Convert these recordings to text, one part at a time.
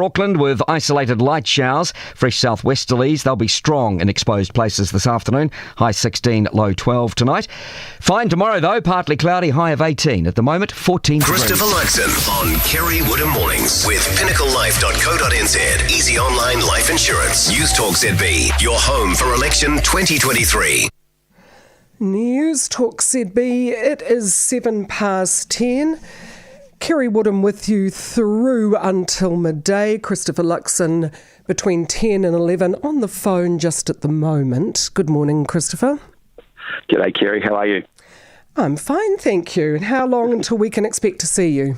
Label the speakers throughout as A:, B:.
A: Auckland with isolated light showers, fresh southwesterlies. They'll be strong in exposed places this afternoon. High 16, low 12 tonight. Fine tomorrow though, partly cloudy, high of 18. At the moment, 14
B: Christopher
A: degrees.
B: Luxon on Kerre Woodham Mornings with pinnaclelife.co.nz. Easy online life insurance. Newstalk ZB, your home for election 2023.
C: Newstalk ZB, it is 10:07. Kerre Woodham with you through until midday. Christopher Luxon between 10 and 11 on the phone just at the moment. Good morning, Christopher.
D: G'day, Kerry. How are you?
C: I'm fine, thank you. And how long until we can expect to see you?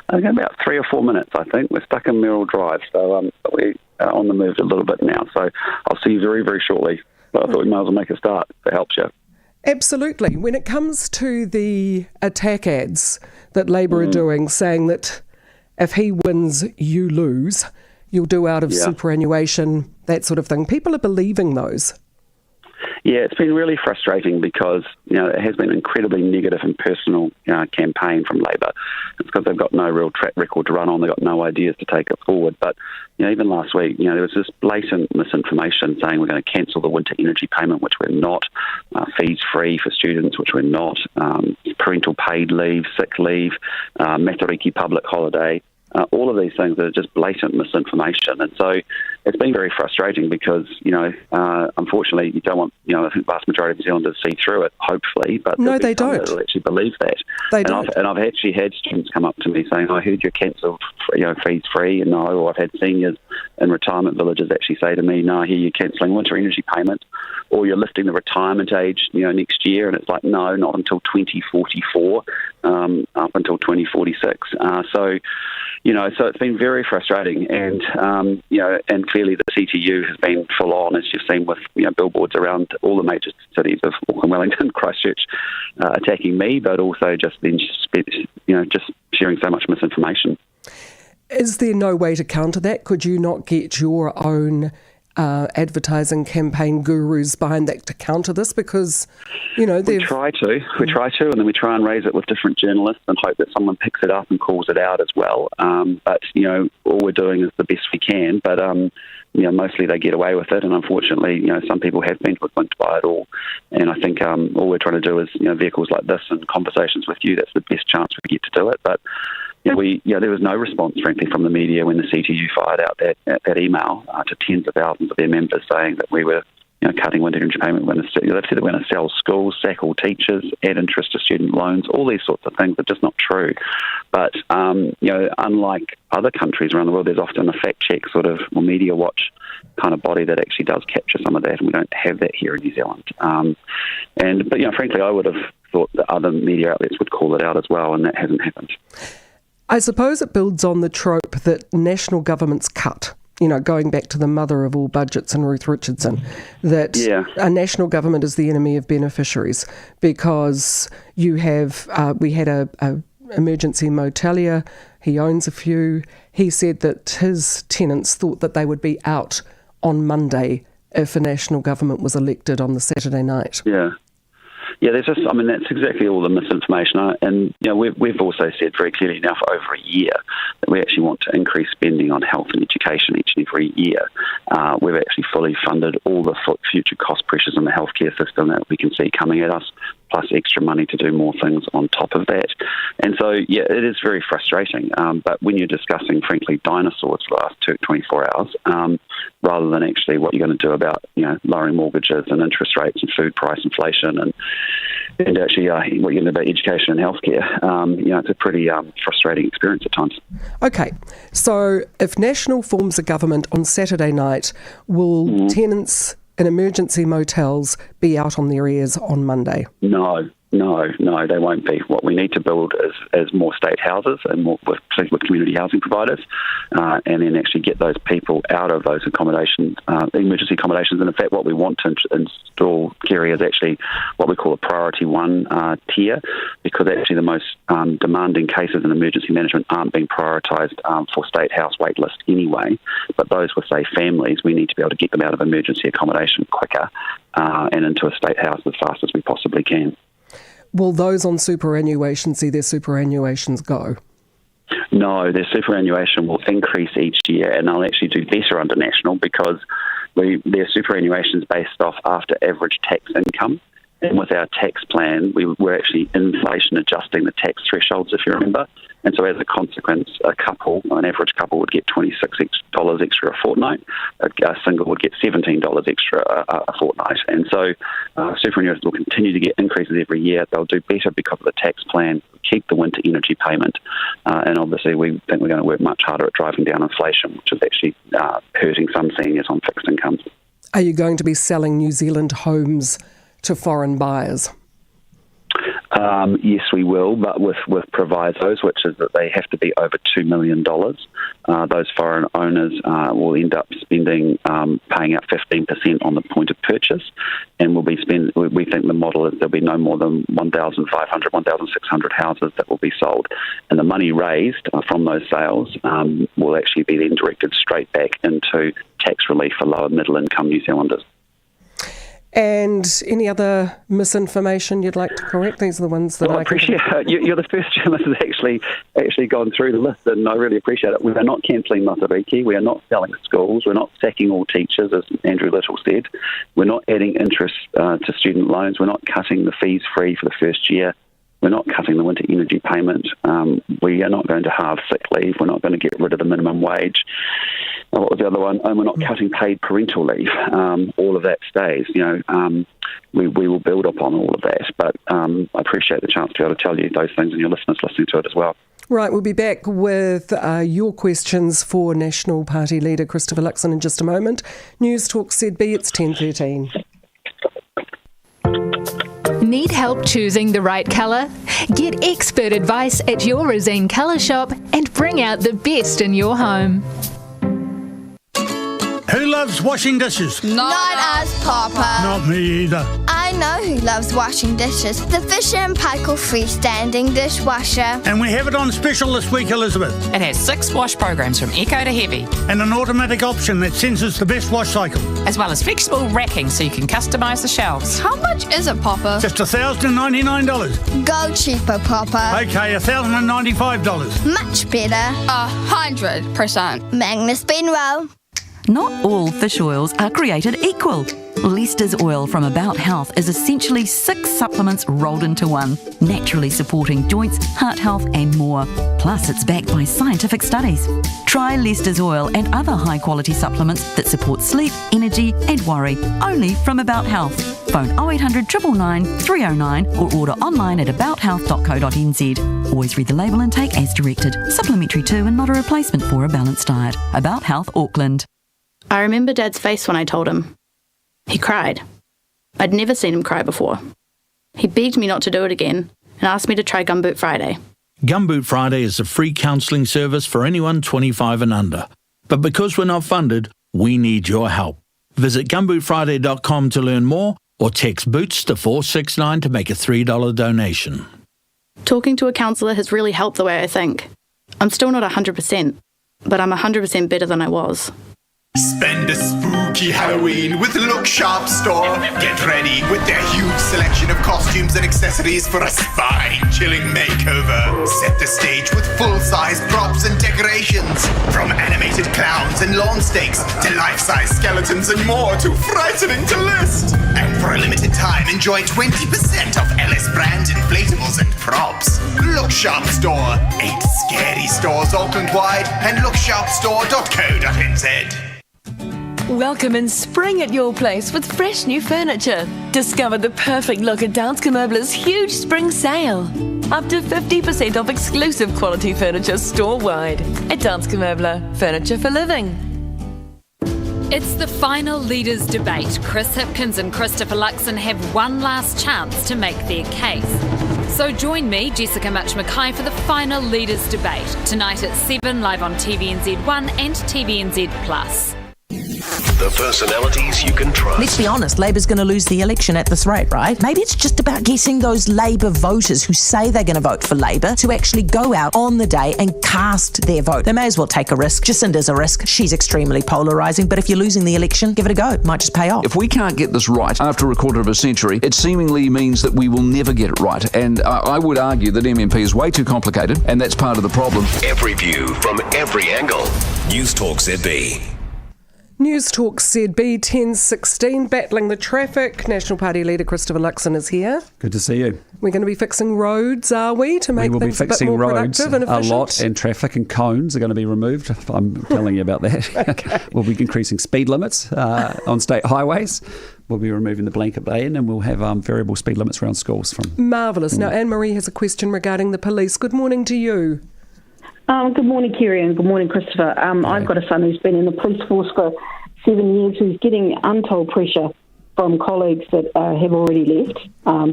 D: About 3 or 4 minutes, I think. We're stuck in Merrill Drive, so we're on the move a little bit now. So I'll see you very, very shortly. But I thought we might as well make a start if it helps you.
C: Absolutely. When it comes to the attack ads that Labour are doing, saying that if he wins, you lose, you'll do out of superannuation, that sort of thing, people are believing those.
D: Yeah, it's been really frustrating because, it has been an incredibly negative and personal campaign from Labour. It's because they've got no real track record to run on. They've got no ideas to take it forward. But, even last week, there was this blatant misinformation saying we're going to cancel the winter energy payment, which we're not, fees free for students, which we're not, parental paid leave, sick leave, Matariki public holiday. All of these things are just blatant misinformation. And so it's been very frustrating because, unfortunately, you don't want, I think the vast majority of New Zealanders see through it, hopefully. But
C: no, they don't.
D: They'll actually believe that.
C: They don't.
D: I've actually had students come up to me saying, I heard you're cancelled, fees free. And no, or I've had seniors in retirement villages actually say to me, no, I hear you're cancelling winter energy payment, or you're lifting the retirement age, next year. And it's like, no, not until 2044, up until 2046. So it's been very frustrating, and and clearly the CTU has been full on, as you've seen with billboards around all the major cities of Auckland, Wellington, Christchurch, attacking me, but also just sharing so much misinformation.
C: Is there no way to counter that? Could you not get your own advertising campaign gurus behind that to counter this? Because, we
D: try to, and then we try and raise it with different journalists and hope that someone picks it up and calls it out as well. But all we're doing is the best we can. But mostly they get away with it, and unfortunately, some people have been hoodwinked by it all. And I think all we're trying to do is, vehicles like this and conversations with you. That's the best chance we get to do it. But there was no response, frankly, from the media when the CTU fired out that email to tens of thousands of their members saying that we were cutting winter energy payment. They've said that we're going to sell schools, sack all teachers, add interest to student loans. All these sorts of things are just not true. But unlike other countries around the world, there's often a fact check sort of or media watch kind of body that actually does capture some of that, and we don't have that here in New Zealand. But frankly, I would have thought that other media outlets would call it out as well, and that hasn't happened.
C: I suppose it builds on the trope that national governments cut, going back to the mother of all budgets and Ruth Richardson, that a national government is the enemy of beneficiaries, because you have, we had a emergency motelier, he owns a few, he said that his tenants thought that they would be out on Monday if a national government was elected on the Saturday night.
D: Yeah, that's exactly all the misinformation. And, we've also said very clearly now for over a year that we actually want to increase spending on health and education each and every year. We've actually fully funded all the future cost pressures in the healthcare system that we can see coming at us, plus extra money to do more things on top of that. And so, it is very frustrating. But when you're discussing, frankly, dinosaurs for the last 24 hours, rather than actually what you're going to do about, lowering mortgages and interest rates and food price inflation and actually what you're going to do about education and healthcare, it's a pretty frustrating experience at times.
C: Okay, so if National forms a government on Saturday night, will tenants in emergency motels be out on their ears on Monday?
D: No, they won't be. What we need to build is more state houses and more with community housing providers, and then actually get those people out of those accommodations, emergency accommodations. And in fact, what we want to install, Kerry, is actually what we call a priority one tier, because actually the most demanding cases in emergency management aren't being prioritised for state house wait list anyway. But those with, say, families, we need to be able to get them out of emergency accommodation quicker and into a state house as fast as we possibly can.
C: Will those on superannuation see their superannuations go?
D: No, their superannuation will increase each year, and they'll actually do better under national because their superannuation is based off after average tax income. And with our tax plan, we're actually inflation adjusting the tax thresholds, if you remember. And so as a consequence, an average couple would get $26 extra a fortnight. A single would get $17 extra a fortnight. And so superannuators will continue to get increases every year. They'll do better because of the tax plan, keep the winter energy payment. And obviously we think we're going to work much harder at driving down inflation, which is actually hurting some seniors on fixed incomes.
C: Are you going to be selling New Zealand homes to foreign buyers?
D: Yes, we will, but with provisos, which is that they have to be over $2 million. Those foreign owners will end up paying out 15% on the point of purchase, and we think the model is there'll be no more than 1,500, 1,600 houses that will be sold, and the money raised from those sales will actually be then directed straight back into tax relief for lower middle income New Zealanders.
C: And any other misinformation you'd like to correct? These are the ones that I
D: appreciate. You're the first journalist who's actually gone through the list, and I really appreciate it. We are not cancelling Matariki. We are not selling schools. We're not sacking all teachers, as Andrew Little said. We're not adding interest to student loans. We're not cutting the fees free for the first year. We're not cutting the winter energy payment. We are not going to halve sick leave. We're not going to get rid of the minimum wage. What was the other one? And we're not cutting paid parental leave. All of that stays. We will build upon all of that. But I appreciate the chance to be able to tell you those things and your listeners listening to it as well.
C: Right, we'll be back with your questions for National Party leader Christopher Luxon in just a moment. Newstalk ZB, it's 10:13.
E: Need help choosing the right colour? Get expert advice at your Rosine Colour Shop and bring out the best in your home.
F: Who loves washing dishes?
G: Not us, Papa.
F: Not me either.
G: I know who loves washing dishes. The Fisher & Paykel freestanding dishwasher.
F: And we have it on special this week, Elizabeth.
H: It has 6 wash programs from Eco to Heavy.
F: And an automatic option that senses the best wash cycle.
H: As well as flexible racking so you can customise the shelves.
G: How much is it, Papa?
F: Just $1,099.
G: Go cheaper, Papa.
F: Okay, $1,095.
G: Much better. 100%. Magnus Benwell.
I: Not all fish oils are created equal. Leicester's oil from About Health is essentially 6 supplements rolled into one, naturally supporting joints, heart health and more. Plus, it's backed by scientific studies. Try Leicester's oil and other high-quality supplements that support sleep, energy and worry, only from About Health. Phone 0800 999 309 or order online at abouthealth.co.nz. Always read the label and take as directed. Supplementary to and not a replacement for a balanced diet. About Health Auckland.
J: I remember Dad's face when I told him. He cried. I'd never seen him cry before. He begged me not to do it again and asked me to try Gumboot Friday.
K: Gumboot Friday is a free counselling service for anyone 25 and under. But because we're not funded, we need your help. Visit gumbootfriday.com to learn more or text BOOTS to 469 to make a $3 donation.
J: Talking to a counsellor has really helped the way I think. I'm still not 100%, but I'm 100% better than I was.
L: Spend a spooky Halloween with Look Sharp Store. Get ready with their huge selection of costumes and accessories for a spine-chilling makeover. Set the stage with full-size props and decorations. From animated clowns and lawn stakes to life-size skeletons and more too frightening to list. And for a limited time, enjoy 20% off LS brand inflatables and props. Look Sharp Store. 8 scary stores Auckland-wide and looksharpstore.co.nz.
M: Welcome in spring at your place with fresh new furniture. Discover the perfect look at Danske Møbler's huge spring sale. Up to 50% off exclusive quality furniture store-wide. At Danske Møbler, furniture for living.
N: It's the final leaders' debate. Chris Hipkins and Christopher Luxon have one last chance to make their case. So join me, Jessica Mackay, for the final leaders' debate tonight at 7 live on TVNZ1 and TVNZ+.
B: The personalities you can trust.
O: Let's be honest, Labor's going to lose the election at this rate, right? Maybe it's just about getting those Labor voters who say they're going to vote for Labor to actually go out on the day and cast their vote. They may as well take a risk. Jacinda's a risk. She's extremely polarising, but if you're losing the election, give it a go. It might just pay off.
P: If we can't get this right after a quarter of a century, it seemingly means that we will never get it right. And I would argue that MMP is way too complicated, and that's part of the problem.
B: Every view from every angle. Newstalk ZB.
C: Newstalk ZB 10:16, battling the traffic. National Party leader Christopher Luxon is here.
Q: Good to see you.
C: We're going to be fixing roads, are we, to make things a bit more productive and efficient?
Q: A lot, and traffic and cones are going to be removed. I'm telling you about that.
C: Okay.
Q: We'll be increasing speed limits on state highways. We'll be removing the blanket ban, and we'll have variable speed limits around schools.
C: Marvellous. Now, Anne-Marie has a question regarding the police. Good morning to you.
R: Good morning, Kerre, and good morning, Christopher. I've got a son who's been in the police force for 7 years, who's getting untold pressure from colleagues that have already left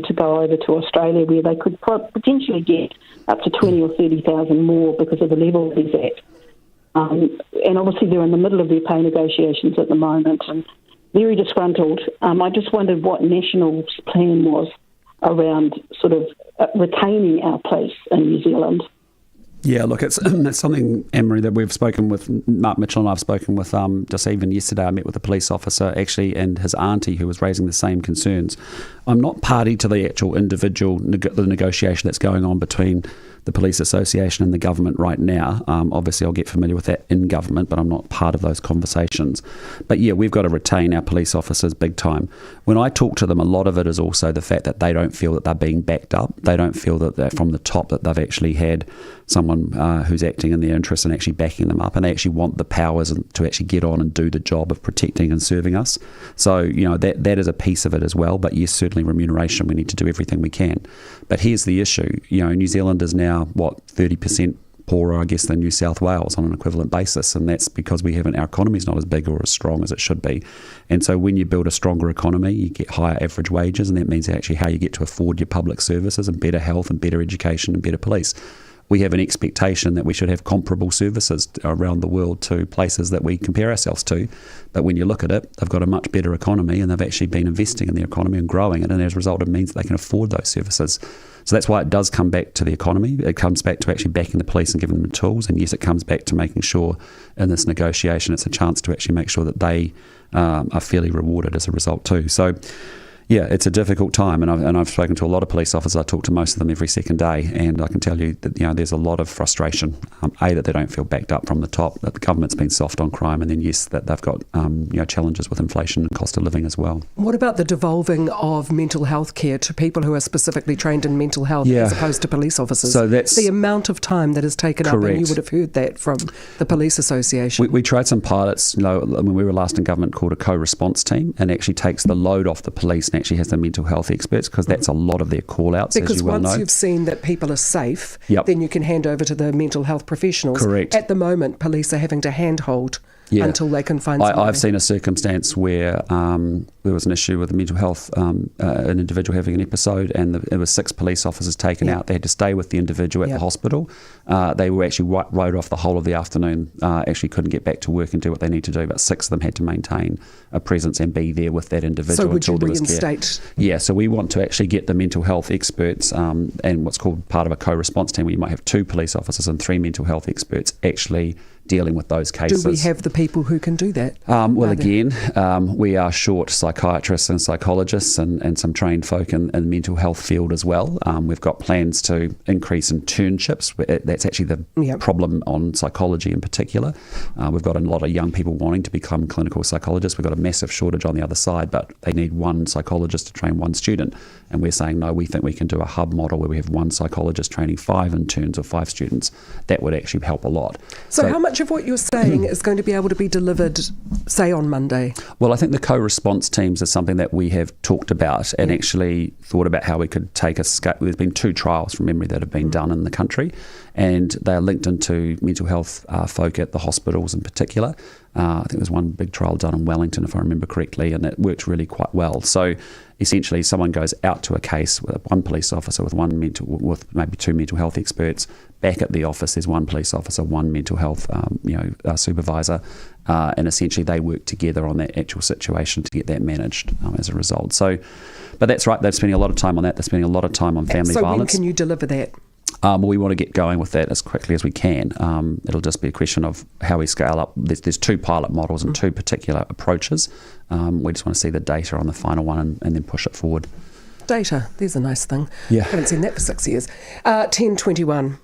R: to go over to Australia, where they could potentially get up to 20 or 30,000 more because of the level that he's at. And obviously they're in the middle of their pay negotiations at the moment and very disgruntled. I just wondered what National's plan was around sort of retaining our police in New Zealand.
Q: Yeah, look, it's something, Anne-Marie, that we've spoken with. Mark Mitchell and I have spoken with just even yesterday. I met with a police officer, actually, and his auntie, who was raising the same concerns. I'm not party to the actual individual the negotiation that's going on between the Police Association and the government right now. Obviously, I'll get familiar with that in government, but I'm not part of those conversations. But yeah, we've got to retain our police officers big time. When I talk to them, a lot of it is also the fact that they don't feel that they're being backed up. They don't feel that they're from the top, that they've actually had someone who's acting in their interest and actually backing them up, and they actually want the powers to actually get on and do the job of protecting and serving us. So, you know, that is a piece of it as well. But yes, certainly remuneration, we need to do everything we can. But here's the issue. You know, New Zealand is now, 30% poorer, I guess, than New South Wales on an equivalent basis, and that's because our economy's not as big or as strong as it should be. And so when you build a stronger economy, you get higher average wages, and that means actually how you get to afford your public services and better health and better education and better police. We have an expectation that we should have comparable services around the world to places that we compare ourselves to. But when you look at it, they've got a much better economy, and they've actually been investing in the economy and growing it. And as a result, it means they can afford those services. So that's why it does come back to the economy. It comes back to actually backing the police and giving them the tools. And yes, it comes back to making sure in this negotiation, it's a chance to actually make sure that they are fairly rewarded as a result too. So yeah, it's a difficult time, and I've spoken to a lot of police officers. I talk to most of them every second day, and I can tell you that there's a lot of frustration. That they don't feel backed up from the top, that the government's been soft on crime, and then yes, that they've got challenges with inflation and cost of living as well.
C: What about the devolving of mental health care to people who are specifically trained in mental health as opposed to police officers? So that's the amount of time that is taken up, and you would have heard that from the Police Association.
Q: We tried some pilots, when we were last in government, called a co-response team, and actually takes the load off the police and actually has the mental health experts, because that's a lot of their call-outs,
C: because
Q: as you well know.
C: Because once you've seen that people are safe, then you can hand over to the mental health professionals.
Q: Correct.
C: At the moment, police are having to handhold until they can find somebody.
Q: I've seen a circumstance where there was an issue with mental health, an individual having an episode, and there were 6 police officers taken out. They had to stay with the individual at the hospital. They were actually rode off the whole of the afternoon, actually couldn't get back to work and do what they need to do, but 6 of them had to maintain a presence and be there with that individual until there was care.
C: So would you reinstate?
Q: Yeah, so we want to actually get the mental health experts and what's called part of a co-response team, where you might have 2 police officers and 3 mental health experts actually dealing with those cases.
C: Do we have the people who can do that?
Q: We are short psychiatrists and psychologists and some trained folk in the mental health field as well. We've got plans to increase internships. That's actually the problem on psychology in particular. We've got a lot of young people wanting to become clinical psychologists. We've got a massive shortage on the other side, but they need 1 psychologist to train 1 student. And we're saying, no, we think we can do a hub model where we have 1 psychologist training 5 interns or 5 students. That would actually help a lot.
C: So how much of what you're saying is going to be able to be delivered, say, on Monday?
Q: Well, I think the co-response teams is something that we have talked about and actually thought about how we could take a scale. There's been 2 trials from memory that have been done in the country, and they are linked into mental health folk at the hospitals in particular. I think there's one big trial done in Wellington, if I remember correctly, and it works really quite well. So essentially, someone goes out to a case with 1 police officer with maybe 2 mental health experts. Back at the office, there's 1 police officer, 1 mental health supervisor, and essentially they work together on that actual situation to get that managed as a result. So, but that's right, they're spending a lot of time on that. They're spending a lot of time on family violence.
C: So when can you deliver that?
Q: Well, we want to get going with that as quickly as we can. It'll just be a question of how we scale up. There's 2 pilot models and 2 particular approaches. We just want to see the data on the final one and then push it forward.
C: Data, there's a nice thing.
Q: Yeah.
C: Haven't seen that for 6 years. 10:21.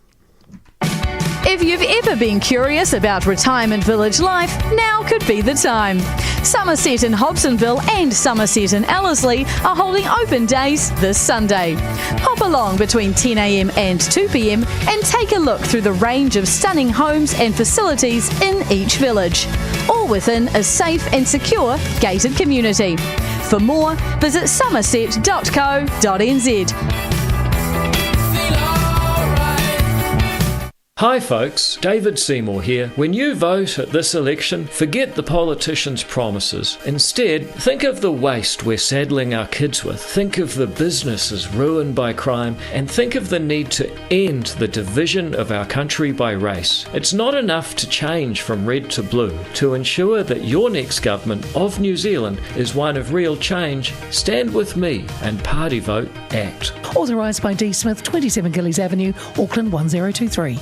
E: If you've ever been curious about retirement village life, now could be the time. Somerset in Hobsonville and Somerset in Ellerslie are holding open days this Sunday. Hop along between 10 a.m. and 2 p.m. and take a look through the range of stunning homes and facilities in each village, all within a safe and secure gated community. For more, visit somerset.co.nz.
S: Hi folks, David Seymour here. When you vote at this election, forget the politicians' promises. Instead, think of the waste we're saddling our kids with. Think of the businesses ruined by crime, and think of the need to end the division of our country by race. It's not enough to change from red to blue. To ensure that your next government of New Zealand is one of real change, stand with me and party vote ACT.
T: Authorised by D. Smith, 27 Gillies Avenue, Auckland 1023.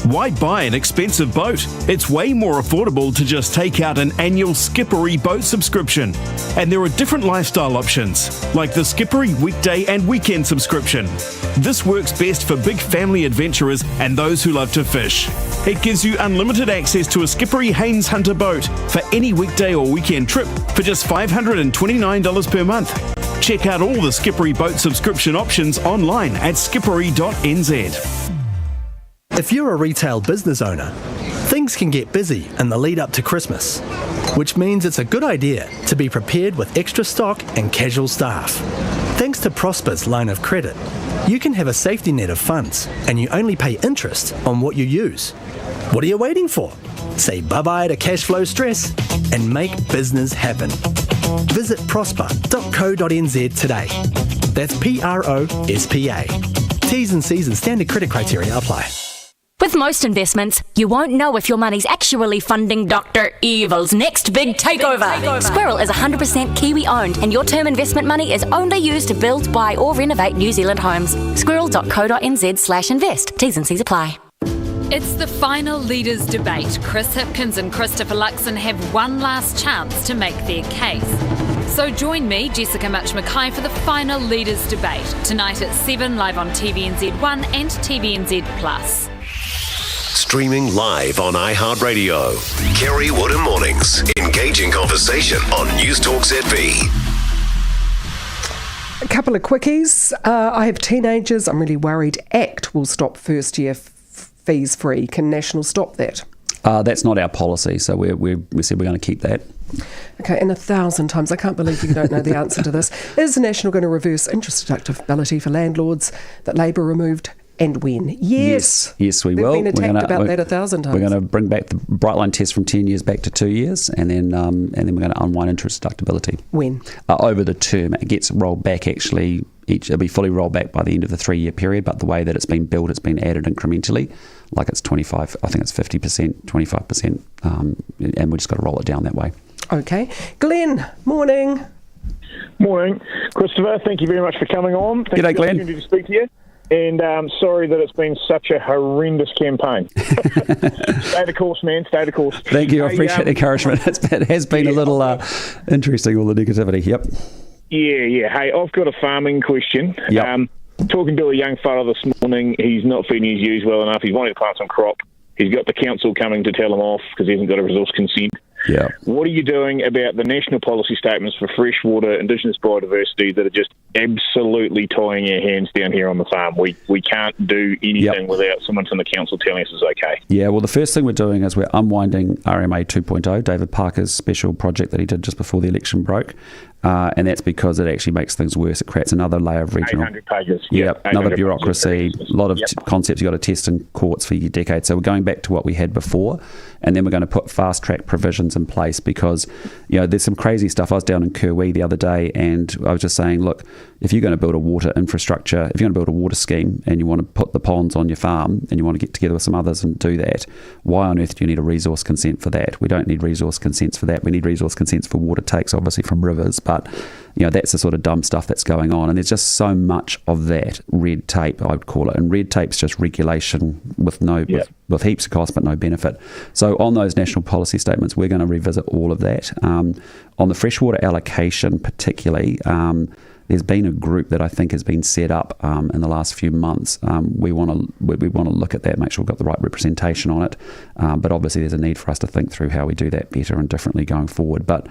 U: Why buy an expensive boat? It's way more affordable to just take out an annual Skippery boat subscription. And there are different lifestyle options, like the Skippery weekday and weekend subscription. This works best for big family adventurers and those who love to fish. It gives you unlimited access to a Skippery Haines Hunter boat for any weekday or weekend trip for just $529 per month. Check out all the Skippery boat subscription options online at skippery.nz.
V: If you're a retail business owner, things can get busy in the lead up to Christmas, which means it's a good idea to be prepared with extra stock and casual staff. Thanks to Prosper's line of credit, you can have a safety net of funds and you only pay interest on what you use. What are you waiting for? Say bye-bye to cash flow stress and make business happen. Visit prosper.co.nz today. That's PROSPA. T's and C's and standard credit criteria apply.
W: With most investments, you won't know if your money's actually funding Dr. Evil's next big takeover. Squirrel is 100% Kiwi owned, and your term investment money is only used to build, buy or renovate New Zealand homes. Squirrel.co.nz/invest. T's and C's apply.
N: It's the final leaders' debate. Chris Hipkins and Christopher Luxon have one last chance to make their case. So join me, Jessica Mackay, for the final leaders' debate tonight at 7 live on TVNZ1 and TVNZ Plus.
B: Streaming live on iHeartRadio. Kerre Woodham Mornings. Engaging conversation on Newstalk ZB.
C: A couple of quickies. I have teenagers. I'm really worried ACT will stop first year fees free. Can National stop that?
Q: That's not our policy, so we said we're going to keep that.
C: Okay, and 1,000 times, I can't believe you don't know the answer to this. Is National going to reverse interest deductibility for landlords that Labor removed, and when? Yes,
Q: we will.
C: We've been attacked about that 1,000 times.
Q: We're going to bring back the Brightline test from 10 years back to 2 years, and then we're going to unwind interest deductibility.
C: When?
Q: Over the term. It gets rolled back actually. It'll be fully rolled back by the end of the 3-year period, but the way that it's been built, it's been added incrementally. Like it's 25, I think it's 50%, 25%, and we just got to roll it down that way.
C: Okay. Glenn, morning.
X: Morning. Christopher, thank you very much for coming on. Thank
Q: G'day,
X: you for the
Q: Glenn.
X: opportunity to speak to you. And sorry that it's been such a horrendous campaign. Stay the course, man. Stay the course.
Q: Thank you. I appreciate the encouragement. It has been a little interesting, all the negativity. Yep.
X: Yeah. Hey, I've got a farming question.
Q: Yep.
X: Talking to a young fella this morning, he's not feeding his ewes well enough. He's wanting to plant some crop. He's got the council coming to tell him off because he hasn't got a resource consent.
Q: Yeah.
X: What are you doing about the national policy statements for freshwater, Indigenous biodiversity that are just absolutely tying our hands down here on the farm? We can't do anything without someone from the council telling us it's okay.
Q: Yeah, well, the first thing we're doing is we're unwinding RMA 2.0, David Parker's special project that he did just before the election broke. And that's because it actually makes things worse. It creates another layer of regional...
X: 800 pages.
Q: Yep, another bureaucracy, a lot of concepts you've got to test in courts for decades. So we're going back to what we had before, and then we're going to put fast-track provisions regulations in place, because there's some crazy stuff. I was down in Kerre the other day, and I was just saying, look, if you're going to build a water infrastructure, if you're going to build a water scheme and you want to put the ponds on your farm and you want to get together with some others and do that, why on earth do you need a resource consent for that? We don't need resource consents for that. We need resource consents for water takes, obviously, from rivers, but that's the sort of dumb stuff that's going on. And there's just so much of that red tape, I would call it. And red tape's just regulation with with heaps of cost but no benefit. So on those national policy statements, we're going to revisit all of that. On the freshwater allocation particularly, there's been a group that I think has been set up in the last few months. We want to look at that, make sure we've got the right representation on it. But obviously, there's a need for us to think through how we do that better and differently going forward. But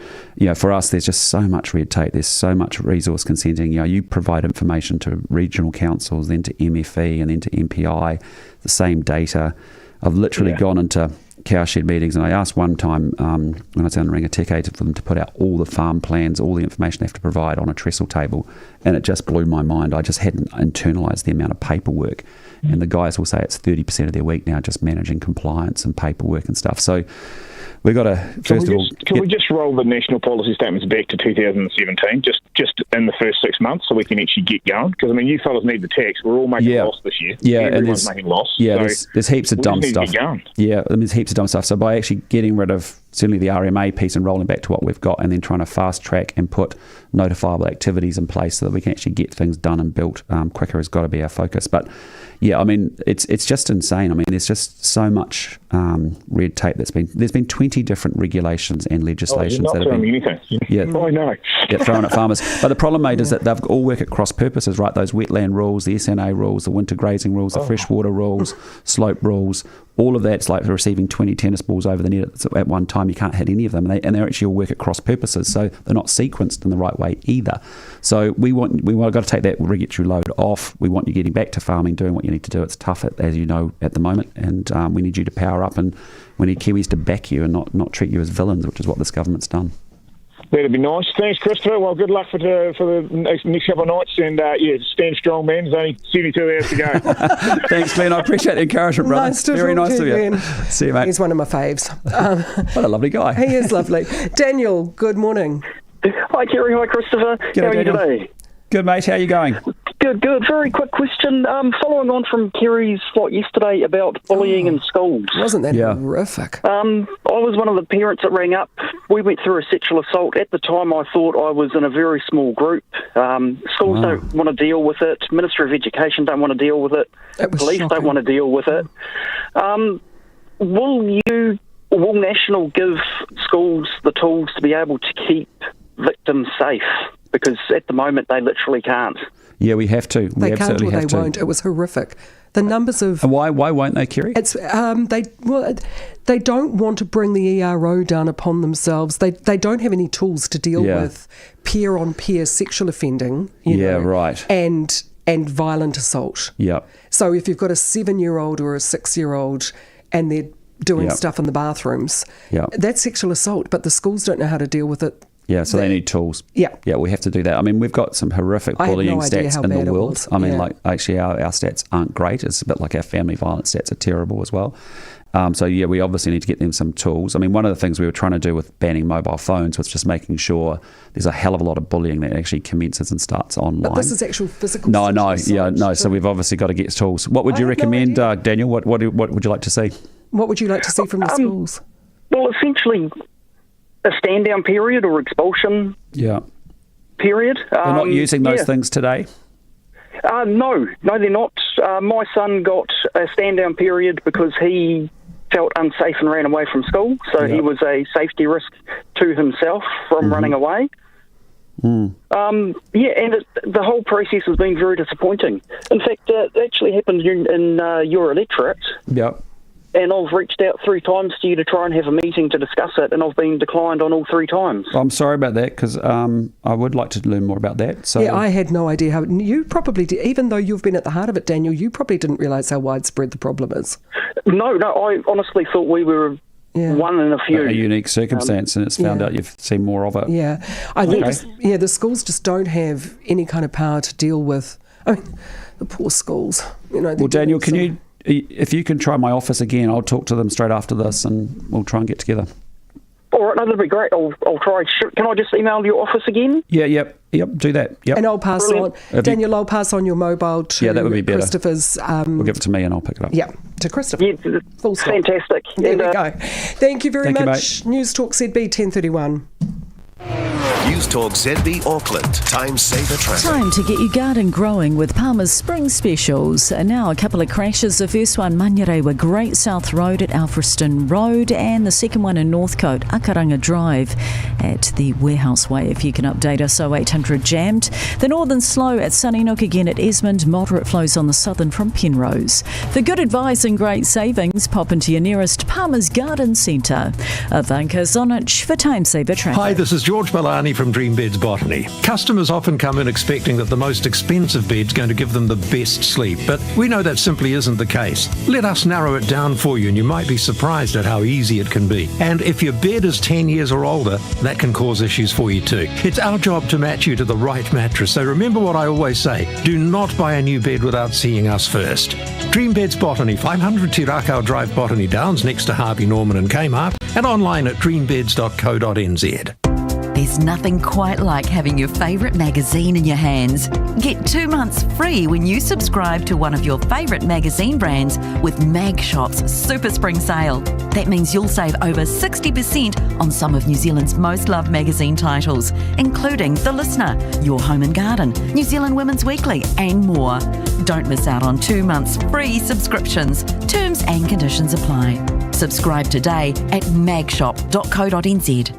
Q: for us, there's just so much red tape. There's so much resource consenting. You provide information to regional councils, then to MFE, and then to MPI, the same data. I've literally gone into cowshed meetings, and I asked one time when I was down in Rangitikei for them to put out all the farm plans, all the information they have to provide on a trestle table, and it just blew my mind. I just hadn't internalised the amount of paperwork, and the guys will say it's 30% of their week now just managing compliance and paperwork and stuff. So we've got to
X: Can we just roll the national policy statements back to 2017, just in the first 6 months, so we can actually get going? Because you fellas need the tax. We're all making loss this year. Everyone's making loss.
Q: There's heaps of dumb stuff. There's heaps of dumb stuff. So by actually getting rid of certainly the RMA piece and rolling back to what we've got, and then trying to fast track and put notifiable activities in place so that we can actually get things done and built quicker has got to be our focus. But it's just insane. There's just so much red tape there's been 20 different regulations and legislations that have been
X: anything. I know.
Q: Thrown at farmers. But the problem, mate, is that they've all work at cross purposes, right? Those wetland rules, the SNA rules, the winter grazing rules, the freshwater rules, slope rules, all of that's like receiving 20 tennis balls over the net at one time. You can't hit any of them, and they actually all work at cross purposes, so they're not sequenced in the right way either. So we got to take that regulatory load off. We want you getting back to farming, doing what you need to do. It's tough, as you know, at the moment, and we need you to power up, and we need Kiwis to back you and not treat you as villains, which is what this government's done.
X: That'd be nice. Thanks, Christopher. Well, good luck for the next couple of nights. And, stand strong, man. There's only 72 hours to go.
Q: Thanks, Glenn. I appreciate the encouragement, brother. Very nice of you.
C: Glenn.
Q: See you, mate.
C: He's one of my faves.
Q: What a lovely guy.
C: He is lovely. Daniel, good morning.
A: Hi, Kerry. Hi, Christopher.
Q: G'day,
A: how are you
Q: Daniel.
A: today?
Q: Good, mate. How are you going?
A: Good. Very quick question. Following on from Kerry's slot yesterday about bullying in schools.
C: Wasn't that horrific?
A: I was one of the parents that rang up. We went through a sexual assault. At the time, I thought I was in a very small group. Schools don't want to deal with it. Ministry of Education don't want to deal with it. Police don't want to deal with it. Will National give schools the tools to be able to keep victims safe? Because at the moment, they literally can't.
Q: Yeah, we have to.
C: They can't or they won't. It was horrific. The numbers of...
Q: And why won't they, Kerry?
C: It's they don't want to bring the ERO down upon themselves. They don't have any tools to deal with peer-on-peer sexual offending.
Q: Right.
C: And violent assault.
Q: Yeah.
C: So if you've got a 7-year-old or a 6-year-old and they're doing stuff in the bathrooms, that's sexual assault, but the schools don't know how to deal with it.
Q: Yeah, so they need tools.
C: Yeah.
Q: Yeah, we have to do that. We've got some horrific bullying stats in the world. Actually, our stats aren't great. It's a bit like our family violence stats are terrible as well. We obviously need to get them some tools. One of the things we were trying to do with banning mobile phones was just making sure there's a hell of a lot of bullying that actually commences and starts online.
C: But this is actual physical
Q: So we've obviously got to get tools. What would you recommend, Daniel? What would you like to see?
C: What would you like to see from the schools?
A: Well, essentially... a stand-down period or expulsion period.
Q: They're not using those things today?
A: No, they're not. My son got a stand-down period because he felt unsafe and ran away from school, so he was a safety risk to himself from running away. And the whole process has been very disappointing. In fact, it actually happened in your electorate.
Q: Yep.
A: And I've reached out 3 times to you to try and have a meeting to discuss it, and I've been declined on all 3 times.
Q: I'm sorry about that, because I would like to learn more about that. So
C: I had no idea how... You probably did, even though you've been at the heart of it, Daniel, you probably didn't realise how widespread the problem is.
A: No, I honestly thought we were one in a few.
Q: A unique circumstance, and it's found out you've seen more of it.
C: Yeah. I think, the schools just don't have any kind of power to deal with... the poor schools.
Q: Well, Daniel, if you can try my office again, I'll talk to them straight after this and we'll try and get together.
A: All right, no, that'd be great. I'll try. Can I just email your office again?
Q: Yep, do that. Yep.
C: And I'll pass on, Daniel, I'll pass on your mobile to
Q: that would be better.
C: Christopher's.
Q: We'll give it to me and I'll pick it up.
C: Yeah, to Christopher.
A: Yeah,
C: full stop.
A: Fantastic.
C: There we go. Thank you very
Q: much.
C: Newstalk ZB 10:31.
B: Newstalk ZB Auckland. Time saver traffic.
E: Time to get your garden growing with Palmer's Spring Specials. And now a couple of crashes. The first one, Manurewa Great South Road at Alfriston Road, and the second one in Northcote, Akaranga Drive at the Warehouse Way. If you can update us, 0800 jammed. The northern slow at Sunninook, again at Esmond. Moderate flows on the southern from Penrose. For good advice and great savings, pop into your nearest Palmer's Garden Centre. Ivanka Zonich for Time Saver Traffic.
D: Hi, this is George Malani from Dream Beds Botany. Customers often come in expecting that the most expensive bed's going to give them the best sleep, but we know that simply isn't the case. Let us narrow it down for you and you might be surprised at how easy it can be. And if your bed is 10 years or older, that can cause issues for you too. It's our job to match you to the right mattress, so remember what I always say, do not buy a new bed without seeing us first. Dream Beds Botany, 500 Te Rakau Drive, Botany Downs, next to Harvey Norman and Kmart, and online at dreambeds.co.nz.
I: There's nothing quite like having your favourite magazine in your hands. Get 2 months free when you subscribe to one of your favourite magazine brands with Mag Shop's Super Spring Sale. That means you'll save over 60% on some of New Zealand's most loved magazine titles, including The Listener, Your Home and Garden, New Zealand Women's Weekly, and more. Don't miss out on 2 months free subscriptions. Terms and conditions apply. Subscribe today at magshop.co.nz.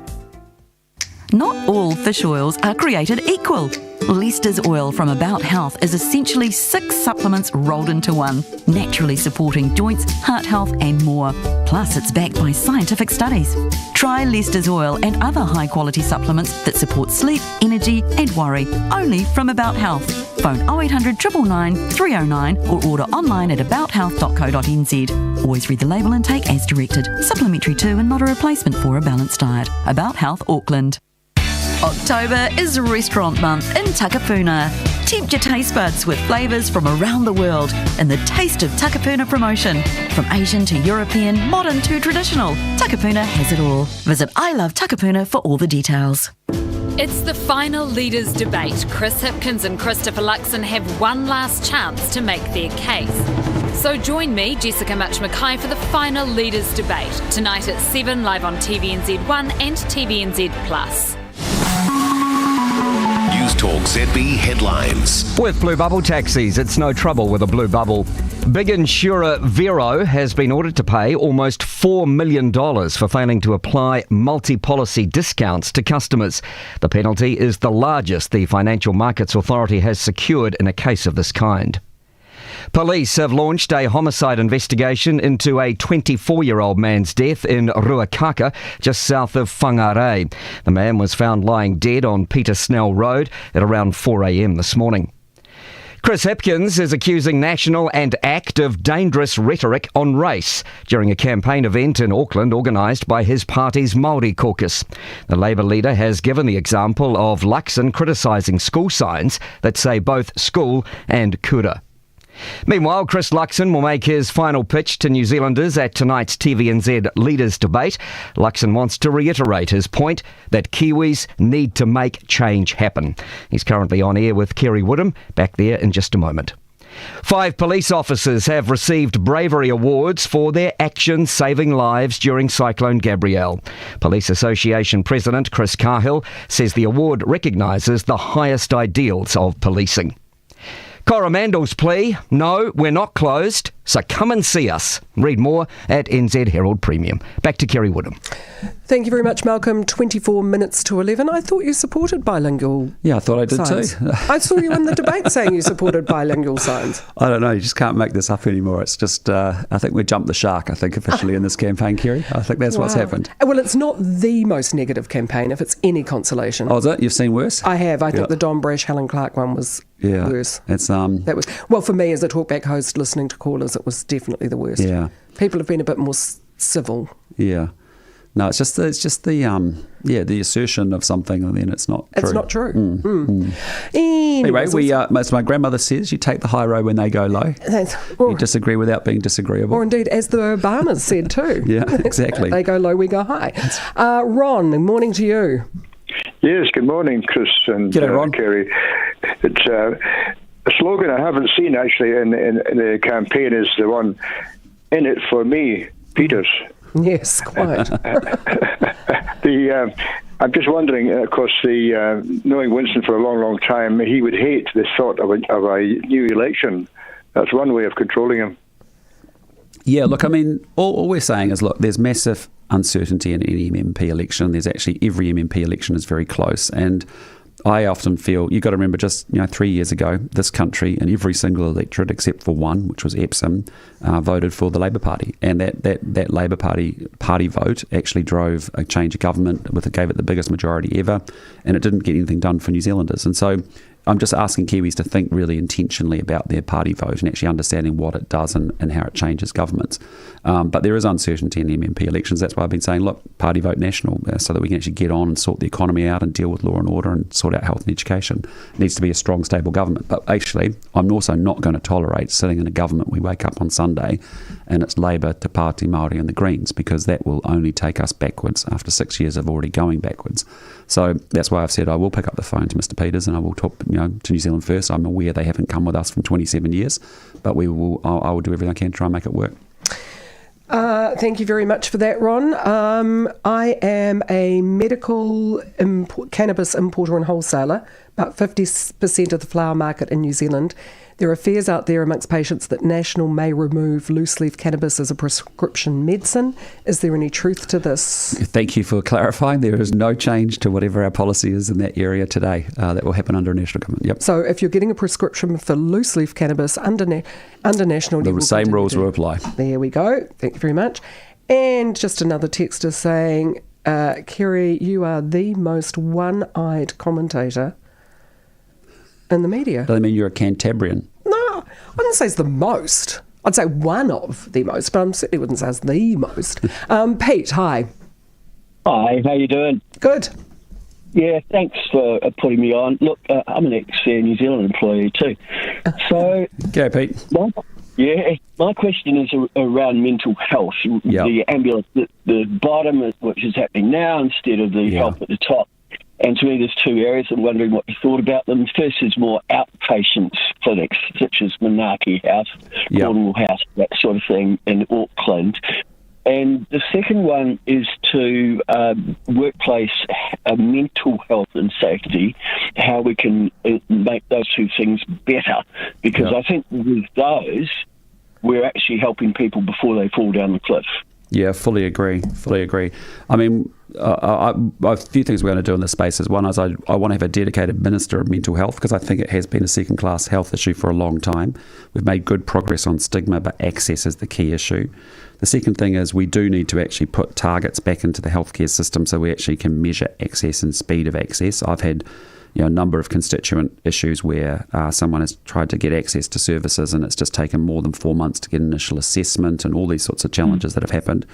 I: Not all fish oils are created equal. Leicester's oil from About Health is essentially 6 supplements rolled into one, naturally supporting joints, heart health and more. Plus, it's backed by scientific studies. Try Leicester's oil and other high-quality supplements that support sleep, energy and worry, only from About Health. Phone 0800 999 309 or order online at abouthealth.co.nz. Always read the label and take as directed. Supplementary to and not a replacement for a balanced diet. About Health Auckland. October is Restaurant Month in Takapuna. Tempt your taste buds with flavours from around the world in the Taste of Takapuna promotion. From Asian to European, modern to traditional, Takapuna has it all. Visit I Love Takapuna for all the details.
N: It's the final leaders' debate. Chris Hipkins and Christopher Luxon have one last chance to make their case. So join me, Jessica Mackay, for the final leaders' debate tonight at 7 live on TVNZ1 and TVNZ Plus.
B: Newstalk ZB headlines.
F: With Blue Bubble taxis, it's no trouble with a blue bubble. Big insurer Vero has been ordered to pay almost $4 million for failing to apply multi-policy discounts to customers. The penalty is the largest the Financial Markets Authority has secured in a case of this kind. Police have launched a homicide investigation into a 24-year-old man's death in Ruakaka, just south of Whangarei. The man was found lying dead on Peter Snell Road at around 4 a.m. this morning. Chris Hipkins is accusing National and ACT of dangerous rhetoric on race during a campaign event in Auckland organised by his party's Māori caucus. The Labour leader has given the example of Luxon criticising school signs that say both school and kura. Meanwhile, Chris Luxon will make his final pitch to New Zealanders at tonight's TVNZ Leaders Debate. Luxon wants to reiterate his point that Kiwis need to make change happen. He's currently on air with Kerre Woodham. Back there in just a moment. 5 police officers have received bravery awards for their actions saving lives during Cyclone Gabrielle. Police Association President Chris Cahill says the award recognises the highest ideals of policing. Coromandel's plea, no, we're not closed, so come and see us. Read more at NZ Herald Premium. Back to Kerre Woodham.
C: Thank you very much, Malcolm. 24 minutes to 11. I thought you supported bilingual
Q: Yeah, I thought I did
C: signs.
Q: too.
C: I saw you in the debate saying you supported bilingual signs.
Q: I don't know, you just can't make this up anymore. It's just, I think we jumped the shark, officially in this campaign, Kerry. I think that's what's happened.
C: Well, it's not the most negative campaign, if it's any consolation.
Q: Oh, is it? You've seen worse?
C: I have. I think the Don Brash, Helen Clark one was worse.
Q: It's
C: That was, well, for me as a talkback host listening to callers, it was definitely the worst.
Q: Yeah.
C: People have been a bit more civil.
Q: Yeah. No, it's just the assertion of something, and then it's not true.
C: It's not true.
Q: Anyway, as my grandmother says, you take the high road when they go low. You disagree without being disagreeable.
C: Or indeed, as the Obamas said too.
Q: Yeah, exactly.
C: They go low, we go high. Ron, good morning to you.
G: Yes, good morning, Chris and Kerry. It's a slogan I haven't seen actually in the campaign is the one, "In it for me, Peters."
C: Yes, quite.
G: I'm just wondering, of course, knowing Winston for a long, long time, he would hate the thought of a new election. That's one way of controlling him.
Q: Yeah, look, I mean, all we're saying is, look, there's massive uncertainty in any MMP election. There's actually every MMP election is very close, and I often feel you've got to remember just 3 years ago, this country and every single electorate except for one, which was Epsom, voted for the Labour Party, and that Labour Party vote actually drove a change of government. Gave it the biggest majority ever, and it didn't get anything done for New Zealanders. And so I'm just asking Kiwis to think really intentionally about their party vote and actually understanding what it does and how it changes governments. But there is uncertainty in the MMP elections. That's why I've been saying, look, party vote national, so that we can actually get on and sort the economy out and deal with law and order and sort out health and education. It needs to be a strong, stable government. But actually, I'm also not going to tolerate sitting in a government we wake up on Sunday and it's Labour, Te Pāti Māori and the Greens, because that will only take us backwards after 6 years of already going backwards. So that's why I've said I will pick up the phone to Mr. Peters and I will talk to New Zealand First. I'm aware they haven't come with us from 27 years, but I will do everything I can to try and make it work.
C: Thank you very much for that, Ron. I am a medical cannabis importer and wholesaler, about 50% of the flower market in New Zealand. There are fears out there amongst patients that National may remove loose-leaf cannabis as a prescription medicine. Is there any truth to this?
Q: Thank you for clarifying. There is no change to whatever our policy is in that area today. That will happen under a national government. Yep.
C: So if you're getting a prescription for loose-leaf cannabis under national...
Q: The same rules will apply.
C: There we go. Thank you very much. And just another text is saying, Kerry, you are the most one-eyed commentator in the media.
Q: Does that mean you're a Cantabrian?
C: No, I wouldn't say it's the most. I'd say one of the most, but I certainly wouldn't say it's the most. Pete, hi.
H: Hi, how you doing?
C: Good.
H: Yeah, thanks for putting me on. Look, I'm an ex-New Zealand employee too. So,
Q: go, Pete.
H: My question is around mental health. Yep. The ambulance, the bottom, which is happening now, instead of the help at the top. And to me, there's two areas. I'm wondering what you thought about them. First is more outpatient clinics, such as Manaki House, Cornwall House, that sort of thing in Auckland. And the second one is to workplace mental health and safety, how we can make those two things better. Because I think with those, we're actually helping people before they fall down the cliff.
Q: Yeah, fully agree. I mean, a few things we're going to do in this space is one is I want to have a dedicated Minister of Mental Health, because I think it has been a second-class health issue for a long time. We've made good progress on stigma, but access is the key issue. The second thing is we do need to actually put targets back into the healthcare system so we actually can measure access and speed of access. I've had a number of constituent issues where someone has tried to get access to services and it's just taken more than 4 months to get initial assessment and all these sorts of challenges that have happened.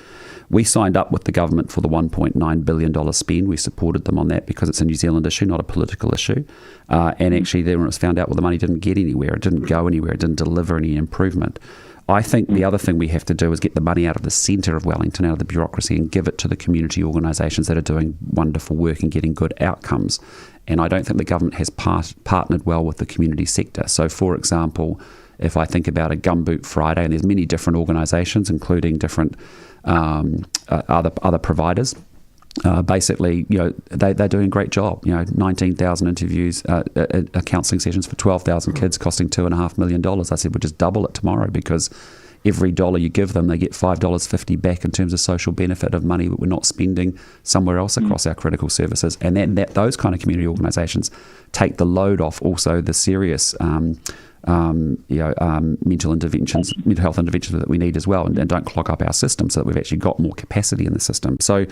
Q: We signed up with the government for the $1.9 billion spend. We supported them on that because it's a New Zealand issue, not a political issue. And actually then when it was found out, the money didn't get anywhere. It didn't go anywhere. It didn't deliver any improvement. I think the other thing we have to do is get the money out of the centre of Wellington, out of the bureaucracy, and give it to the community organisations that are doing wonderful work and getting good outcomes. And I don't think the government has partnered well with the community sector. So, for example, if I think about a Gumboot Friday, and there's many different organisations, including different other providers, basically, they're doing a great job. 19,000 interviews, counselling sessions for 12,000 kids, costing $2.5 million. I said we'll just double it tomorrow, because every dollar you give them, they get $5.50 back in terms of social benefit of money that we're not spending somewhere else across our critical services. And those kind of community organisations take the load off also the serious mental health interventions that we need as well, and don't clog up our system, so that we've actually got more capacity in the system. So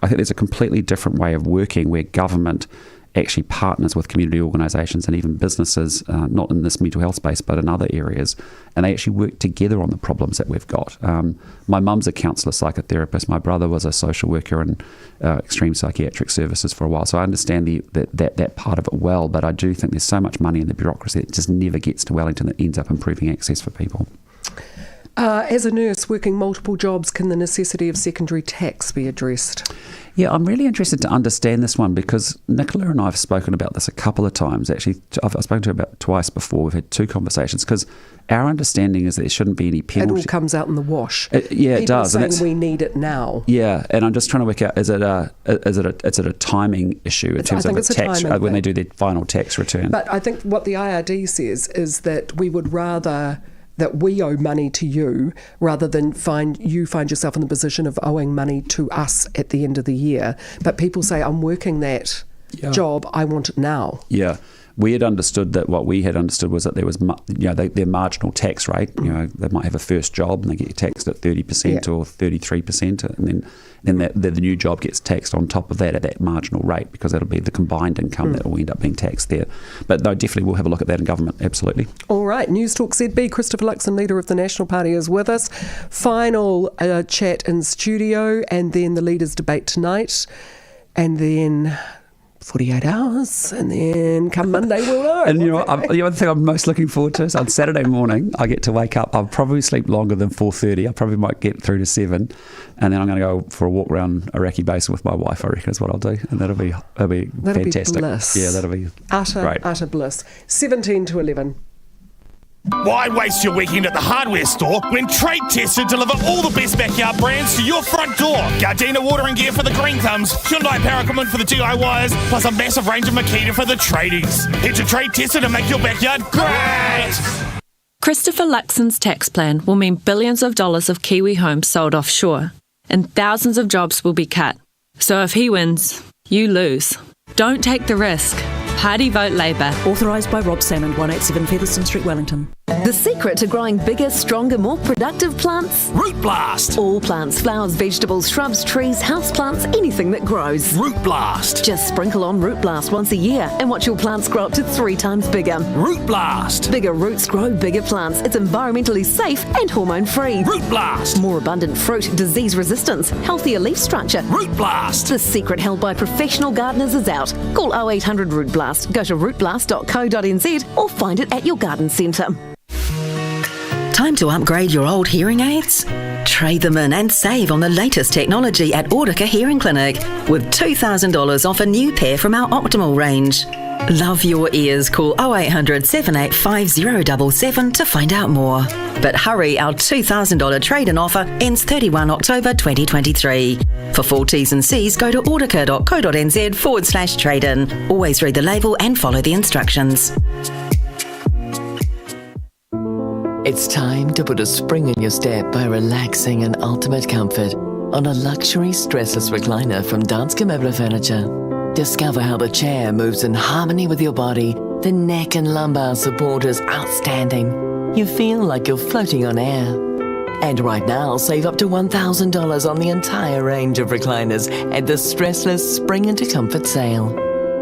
Q: I think there's a completely different way of working where government actually partners with community organisations and even businesses, not in this mental health space but in other areas, and they actually work together on the problems that we've got. My mum's a counsellor psychotherapist. My brother was a social worker in extreme psychiatric services for a while, so I understand that part of it well, but I do think there's so much money in the bureaucracy that just never gets to Wellington that ends up improving access for people.
C: As a nurse working multiple jobs, can the necessity of secondary tax be addressed?
Q: Yeah, I'm really interested to understand this one because Nicola and I have spoken about this a couple of times. Actually, I've spoken to her about twice before. We've had 2 conversations because our understanding is that there shouldn't be any penalty.
C: It all comes out in the wash.
Q: It does.
C: People saying we need it now.
Q: Yeah, and I'm just trying to work out, is it a timing issue in terms of the tax when they do their final tax return?
C: But I think what the IRD says is that we would rather that we owe money to you rather than find yourself in the position of owing money to us at the end of the year. But people say, I'm working that job, I want it now.
Q: Yeah. We had understood that what we had understood was that there was, their marginal tax rate. They might have a first job and they get taxed at 30% or 33%, and then the new job gets taxed on top of that at that marginal rate because that'll be the combined income that will end up being taxed there. But no, definitely we'll have a look at that in government, absolutely.
C: All right, Newstalk ZB, Christopher Luxon, leader of the National Party, is with us. Final chat in studio, and then the leaders' debate tonight, and then 48 hours, and then come Monday we'll know.
Q: And the other thing I'm most looking forward to is on Saturday morning I get to wake up. I'll probably sleep longer than 4:30. I probably might get through to 7, and then I'm going to go for a walk around Iraqi base with my wife, I reckon is what I'll do, and that'll be fantastic.
C: Be bliss.
Q: Yeah, that'll be great.
C: Utter bliss. 17 to 11.
U: Why waste your weekend at the hardware store when Trade Tester deliver all the best backyard brands to your front door? Gardena watering gear for the green thumbs, Hyundai power equipment for the DIYers, plus a massive range of Makita for the tradies. Head to Trade Tester to make your backyard great!
J: Christopher Luxon's tax plan will mean billions of dollars of Kiwi homes sold offshore, and thousands of jobs will be cut. So if he wins, you lose. Don't take the risk. Party vote Labour.
K: Authorised by Rob Salmond, 187 Featherston Street, Wellington.
L: The secret to growing bigger, stronger, more productive plants?
U: Root Blast!
L: All plants, flowers, vegetables, shrubs, trees, house plants, anything that grows.
U: Root Blast!
L: Just sprinkle on Root Blast once a year and watch your plants grow up to 3 times bigger.
U: Root Blast!
L: Bigger roots grow bigger plants. It's environmentally safe and hormone-free.
U: Root Blast!
L: More abundant fruit, disease resistance, healthier leaf structure.
U: Root Blast!
L: The secret held by professional gardeners is out. Call 0800 Root Blast. Go to rootblast.co.nz or find it at your garden centre.
M: Time to upgrade your old hearing aids? Trade them in and save on the latest technology at Audica Hearing Clinic with $2,000 off a new pair from our Optimal range. Love your ears. Call 0800 785077 to find out more. But hurry, our $2,000 trade-in offer ends 31 October 2023. For full T's and C's, go to audica.co.nz/trade-in. Always read the label and follow the instructions.
Y: It's time to put a spring in your step by relaxing in ultimate comfort on a luxury stressless recliner from Danske Møbler Furniture. Discover how the chair moves in harmony with your body. The neck and lumbar support is outstanding. You feel like you're floating on air. And right now, save up to $1,000 on the entire range of recliners at the Stressless Spring into Comfort sale.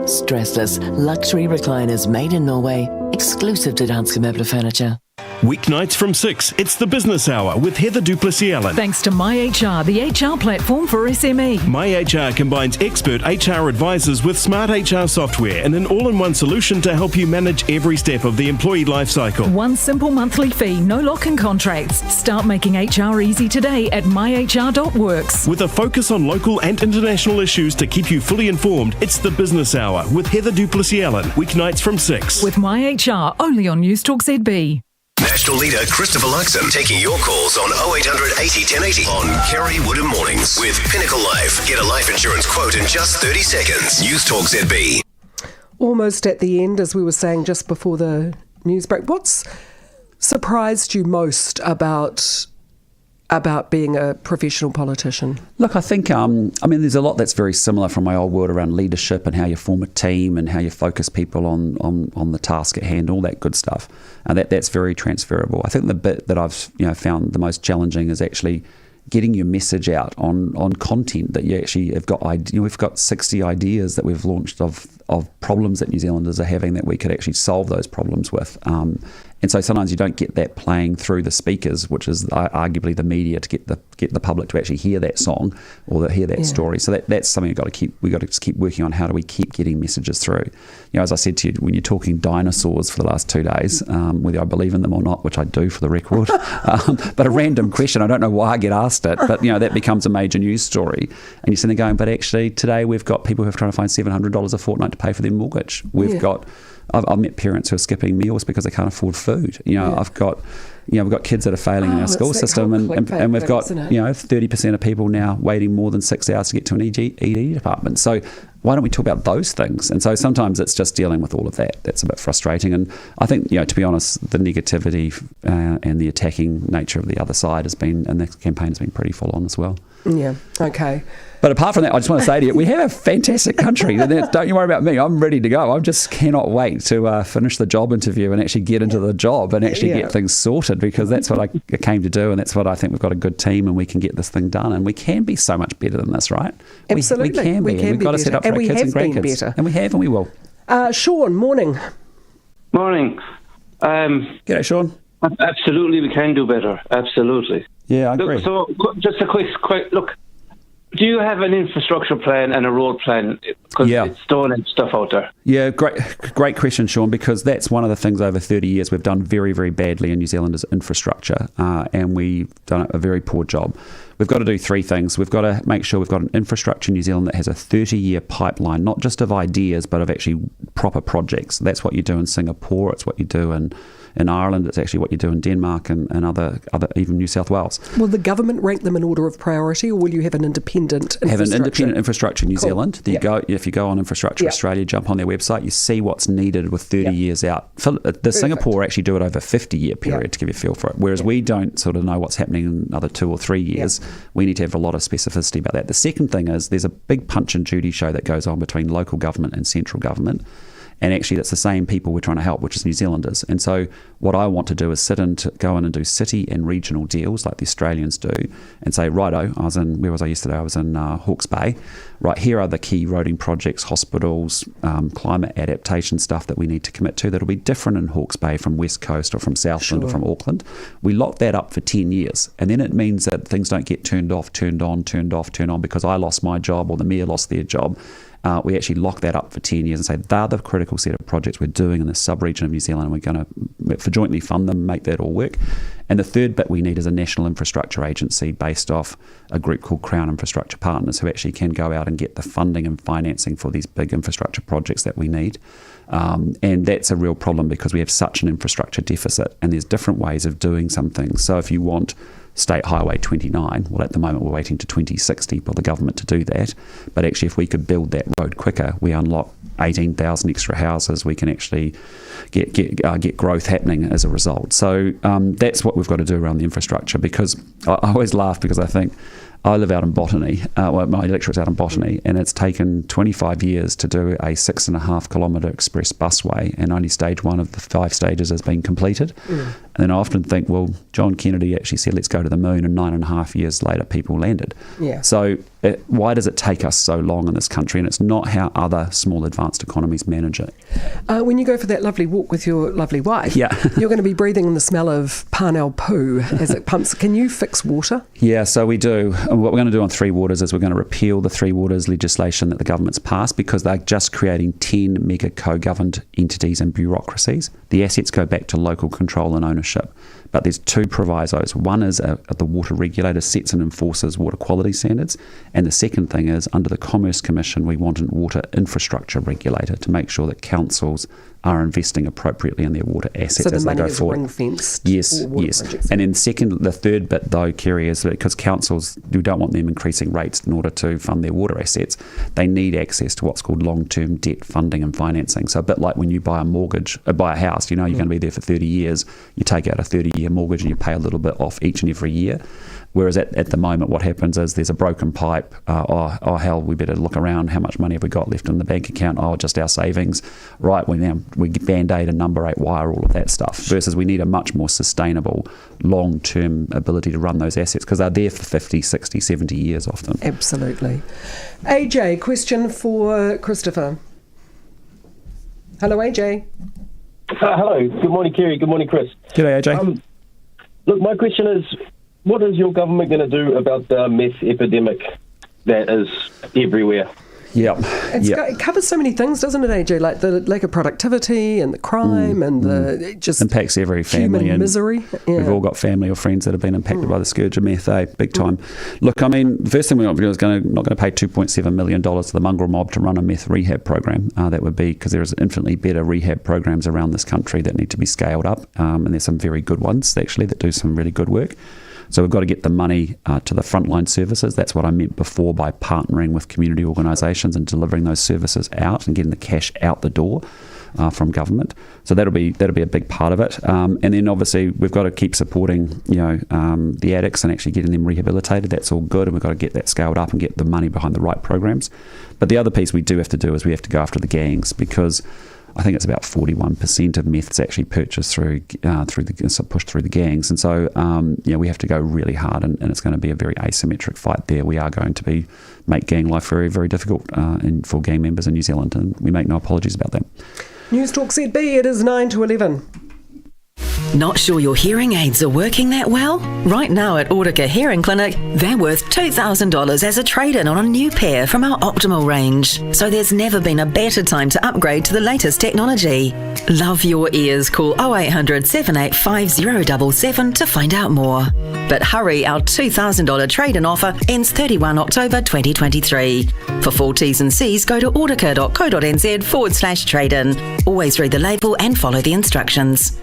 Y: Stressless luxury recliners made in Norway, exclusive to Danske Møbler Furniture.
U: Weeknights from 6, it's the Business Hour with Heather Duplessis-Allen.
T: Thanks to MyHR, the HR platform for SME.
U: MyHR combines expert HR advisors with smart HR software and an all-in-one solution to help you manage every step of the employee lifecycle.
T: One simple monthly fee, no lock-in contracts. Start making HR easy today at myhr.works.
U: With a focus on local and international issues to keep you fully informed, it's the Business Hour with Heather Duplessis-Allen. Weeknights from 6.
T: With MyHR, only on Newstalk ZB.
B: National leader Christopher Luxon taking your calls on 0800 80 1080 on Kerre Woodham Mornings with Pinnacle Life. Get a life insurance quote in just 30 seconds. Newstalk ZB.
C: Almost at the end, as we were saying just before the news break, what's surprised you most about being a professional politician?
Q: Look, I think, there's a lot that's very similar from my old world around leadership and how you form a team and how you focus people on the task at hand, all that good stuff. And that's very transferable. I think the bit that I've found the most challenging is actually getting your message out on content that you actually have got. We've got 60 ideas that we've launched of problems that New Zealanders are having that we could actually solve those problems with. And so sometimes you don't get that playing through the speakers, which is arguably the media, to get the public to actually hear that song or hear that story. So that's something we've got to just keep working on. How do we keep getting messages through? As I said to you, when you're talking dinosaurs for the last 2 days, whether I believe in them or not, which I do for the record, but a random question, I don't know why I get asked it, but that becomes a major news story. And you're sitting there going, but actually today we've got people who are trying to find $700 a fortnight to pay for their mortgage. I've met parents who are skipping meals because they can't afford food. We've got kids that are failing in our school system, and we've got 30% of people now waiting more than 6 hours to get to an ED department. So why don't we talk about those things? And so sometimes it's just dealing with all of that. That's a bit frustrating. And I think, to be honest, the negativity and the attacking nature of the other side has been, and the campaign has been pretty full on as well.
C: Yeah, okay.
Q: But apart from that, I just want to say to you, we have a fantastic country. Don't you worry about me. I'm ready to go. I just cannot wait to finish the job interview and actually get into the job and actually get things sorted, because that's what I came to do, and that's what I think we've got a good team and we can get this thing done, and we can be so much better than this, right?
C: Absolutely.
Q: We can be. We've got to set up for our kids and grandkids. And we have, and we will.
C: Sean, morning.
O: Morning.
Q: G'day, Sean.
O: Absolutely, we can do better. Absolutely.
Q: Yeah, I agree.
O: So, just a quick look. Do you have an infrastructure plan and a road plan? Because it's stone and stuff out there.
Q: Yeah, great question, Sean, because that's one of the things over 30 years we've done very, very badly in New Zealand is infrastructure, and we've done a very poor job. We've got to do 3 things. We've got to make sure we've got an infrastructure in New Zealand that has a 30-year pipeline, not just of ideas, but of actually proper projects. That's what you do in Singapore. It's what you do in Ireland. It's actually what you do in Denmark and other even New South Wales.
C: Will the government rank them in order of priority, or will you have an independent infrastructure?
Q: Have an independent infrastructure in New Zealand. If you go on Infrastructure Australia, jump on their website, you see what's needed with 30 years out. Singapore actually do it over a 50-year period to give you a feel for it, whereas we don't sort of know what's happening in another 2 or 3 years. We need to have a lot of specificity about that. The second thing is there's a big Punch and Judy show that goes on between local government and central government. And actually, that's the same people we're trying to help, which is New Zealanders. And so what I want to do is go in and do city and regional deals like the Australians do and say, righto, where was I yesterday? I was in Hawke's Bay. Right, here are the key roading projects, hospitals, climate adaptation stuff that we need to commit to that'll be different in Hawke's Bay from West Coast or from Southland or from Auckland. We lock that up for 10 years. And then it means that things don't get turned off, turned on because I lost my job or the mayor lost their job. We actually lock that up for 10 years and say they're the critical set of projects we're doing in the sub-region of New Zealand, and we're going to jointly fund them, make that all work. And the third bit we need is a national infrastructure agency based off a group called Crown Infrastructure Partners, who actually can go out and get the funding and financing for these big infrastructure projects that we need. And that's a real problem because we have such an infrastructure deficit, and there's different ways of doing some things. So if you want State Highway 29, well, at the moment we're waiting to 2060 for the government to do that. But actually, if we could build that road quicker, we unlock 18,000 extra houses. We can actually get growth happening as a result. So that's what we've got to do around the infrastructure, because I always laugh because I think I live out in Botany, my electorate's out in Botany, and it's taken 25 years to do a 6.5 kilometre express busway, and only stage 1 of the 5 stages has been completed. And then I often think, well, John Kennedy actually said, let's go to the moon, and 9.5 years later, people landed. So why does it take us so long in this country? And it's not how other small advanced economies manage it.
C: When you go for that lovely walk with your lovely wife, you're going to be breathing in the smell of Parnell poo as it pumps. Can you fix water?
Q: Yeah, so we do. What we're going to do on Three Waters is we're going to repeal the Three Waters legislation that the government's passed, because they're just creating 10 mega co-governed entities and bureaucracies. The assets go back to local control and ownership. But there's 2 provisos. One is the water regulator sets and enforces water quality standards. And the second thing is, under the Commerce Commission, we want a water infrastructure regulator to make sure that councils are investing appropriately in their water assets as they go forward. So the money is ring-fenced? Yes. And then the third bit, though, Kerre, is because councils, we don't want them increasing rates in order to fund their water assets. They need access to what's called long-term debt funding and financing. So a bit like when you buy a house, you're going to be there for 30 years. You take out a 30-year mortgage and you pay a little bit off each and every year. Whereas at the moment, what happens is there's a broken pipe. Oh hell, we better look around. How much money have we got left in the bank account? Oh, just our savings. Right, we Band-Aid and number 8 wire, all of that stuff. Versus we need a much more sustainable, long-term ability to run those assets because they're there for 50, 60, 70 years often.
C: Absolutely. AJ, question for Christopher. Hello, AJ.
P: Hello. Good morning, Kerry. Good morning, Chris.
Q: G'day, AJ.
P: Look, my question is, what is your government going to do about the meth epidemic that is everywhere?
Q: Yep.
C: It covers so many things, doesn't it, AJ? Like the lack of productivity and the crime and it just
Q: impacts every family
C: human
Q: and
C: misery. Yeah.
Q: We've all got family or friends that have been impacted by the scourge of meth, big time. Look, I mean, the first thing we're not going to pay $2.7 million to the mongrel mob to run a meth rehab program. That would be because there's infinitely better rehab programs around this country that need to be scaled up, and there's some very good ones actually that do some really good work. So we've got to get the money to the frontline services. That's what I meant before by partnering with community organisations and delivering those services out and getting the cash out the door from government. So that'll be a big part of it. And then obviously we've got to keep supporting the addicts and actually getting them rehabilitated. That's all good, and we've got to get that scaled up and get the money behind the right programs. But the other piece we do have to do is we have to go after the gangs, because I think it's about 41% of meth is actually purchased pushed through the gangs, and so we have to go really hard, and it's going to be a very asymmetric fight there. We are going to make gang life very, very difficult for gang members in New Zealand, and we make no apologies about that.
C: Newstalk ZB, it is 9 to 11.
M: Not sure your hearing aids are working that well? Right now at Ortica Hearing Clinic, they're worth $2,000 as a trade-in on a new pair from our Optimal range. So there's never been a better time to upgrade to the latest technology. Love your ears. Call 0800 785 077 to find out more. But hurry, our $2,000 trade-in offer ends 31 October 2023. For full T's and C's, go to ortica.co.nz/trade-in. Always read the label and follow the instructions.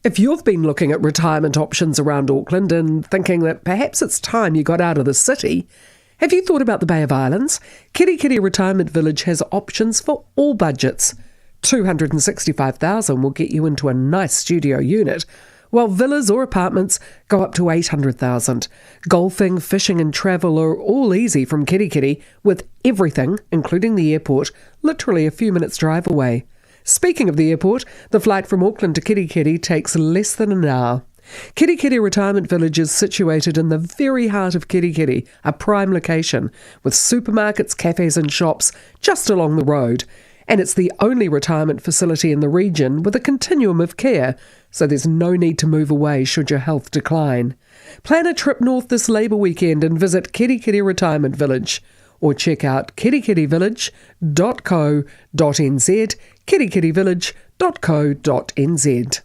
C: If you've been looking at retirement options around Auckland and thinking that perhaps it's time you got out of the city, have you thought about the Bay of Islands? Kirikiri Retirement Village has options for all budgets. $265,000 will get you into a nice studio unit, while villas or apartments go up to $800,000. Golfing, fishing and travel are all easy from Kirikiri, with everything, including the airport, literally a few minutes' drive away. Speaking of the airport, the flight from Auckland to Kirikiri takes less than an hour. Kirikiri Retirement Village is situated in the very heart of Kirikiri, a prime location, with supermarkets, cafes and shops just along the road. And it's the only retirement facility in the region with a continuum of care, so there's no need to move away should your health decline. Plan a trip north this Labour weekend and visit Kirikiri Retirement Village, or check out kirikirivillage.co.nz, kirikirivillage.co.nz.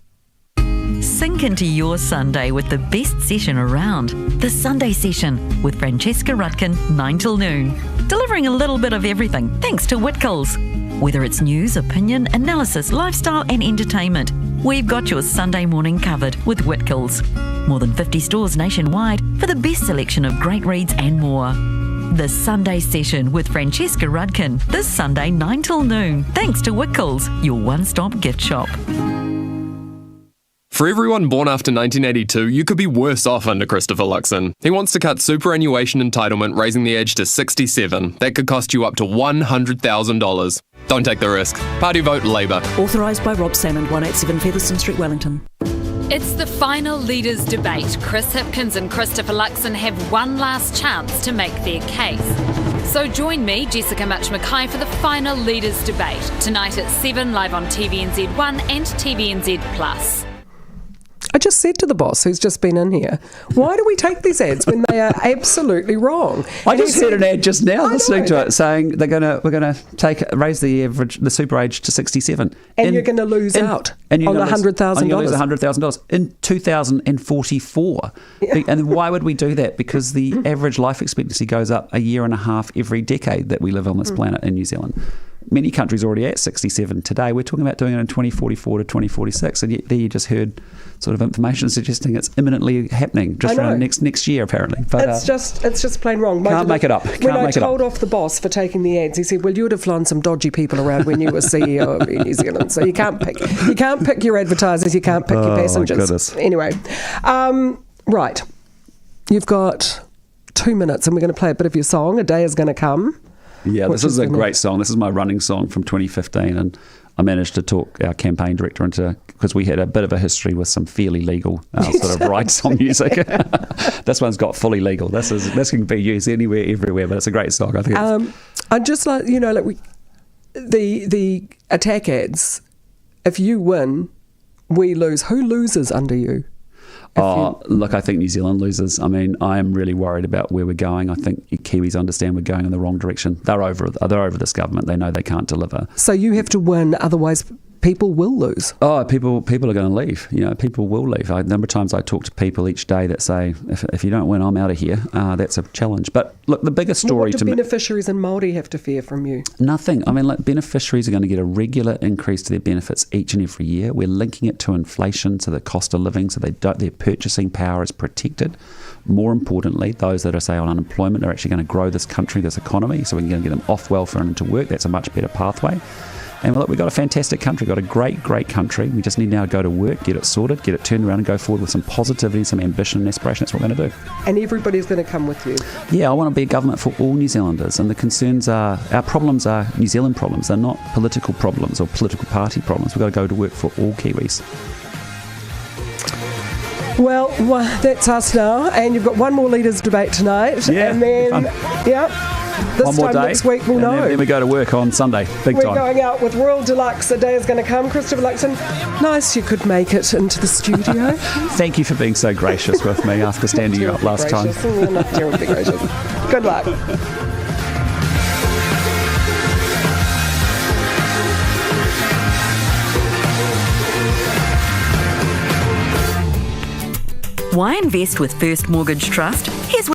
I: Sink into your Sunday with the best session around. The Sunday Session with Francesca Rudkin, 9 till noon. Delivering a little bit of everything thanks to Whitcoulls. Whether it's news, opinion, analysis, lifestyle and entertainment, we've got your Sunday morning covered with Whitcoulls. More than 50 stores nationwide for the best selection of great reads and more. The Sunday Session with Francesca Rudkin, this Sunday 9 till noon, thanks to Whitcoulls, your one-stop gift shop.
R: For everyone born after 1982, you could be worse off under Christopher Luxon. He wants to cut superannuation entitlement, raising the age to 67. That could cost you up to $100,000. Don't take the risk. Party vote Labour.
K: Authorised by Rob Salmond, 187 Featherston Street, Wellington.
N: It's the final leaders' debate. Chris Hipkins and Christopher Luxon have one last chance to make their case. So join me, Jessica Mackay, for the final leaders' debate tonight at 7, live on TVNZ1 and TVNZ Plus.
C: I just said to the boss who's just been in here, why do we take these ads when they are absolutely wrong?
Q: I just heard an ad just now listening to it saying we're going to raise the super age to 67,
C: and you're going to lose out on $100,000.
Q: You're lose $100,000 in 2044. Yeah. And why would we do that? Because the average life expectancy goes up a year and a half every decade that we live on this planet in New Zealand. Many countries are already at 67 today. We're talking about doing it in 2044 to 2046, and there you just heard sort of information suggesting it's imminently happening just around next year, apparently. But
C: it's just plain wrong.
Q: Can't make it up.
C: When I told off the boss for taking the ads, he said, "Well, you would have flown some dodgy people around when you were CEO of New Zealand, so you can't pick your advertisers, you can't pick your passengers."
Q: My goodness.
C: Anyway, right. You've got 2 minutes and we're going to play a bit of your song, A Day Is Going to Come.
Q: Yeah, this is a great song. This is my running song from 2015, and I managed to talk our campaign director into, because we had a bit of a history with some fairly legal sort of rights on music. This one's got fully legal. This can be used anywhere, everywhere, but it's a great song. I think.
C: I'd just like, the attack ads. If you win, we lose. Who loses under you?
Q: Look, I think New Zealand loses. I mean, I am really worried about where we're going. I think Kiwis understand we're going in the wrong direction. They're over this government. They know they can't deliver.
C: So you have to win, otherwise people will lose.
Q: People are going to leave. People will leave. A number of times I talk to people each day that say, if you don't win, I'm out of here. That's a challenge. But look, the biggest story
C: what do beneficiaries and Māori have to fear from you?
Q: Nothing. I mean, beneficiaries are going to get a regular increase to their benefits each and every year. We're linking it to inflation, to the cost of living, so their purchasing power is protected. More importantly, those that are, say, on unemployment are actually going to grow this country, this economy, so we can get them off welfare and into work. That's a much better pathway. And look, we've got a fantastic country, got a great, great country. We just need now to go to work, get it sorted, get it turned around and go forward with some positivity, some ambition and aspiration. That's what we're going to do.
C: And everybody's going to come with you.
Q: Yeah, I want to be a government for all New Zealanders. And the concerns are, our problems are New Zealand problems. They're not political problems or political party problems. We've got to go to work for all Kiwis.
C: Well, that's us now. And you've got one more leaders' debate tonight.
Q: Yeah.
C: And then, this
Q: one more
C: time
Q: day,
C: next week we'll know.
Q: Then we go to work on Sunday. Big time.
C: We're going out with Royal Deluxe. A Day Is Going to Come. Christopher Luxon, nice you could make it into the studio.
Q: Thank you for being so gracious with me after standing you up last time.
C: You're not terribly gracious. Good luck.
I: Why invest with First Mortgage Trust? Here's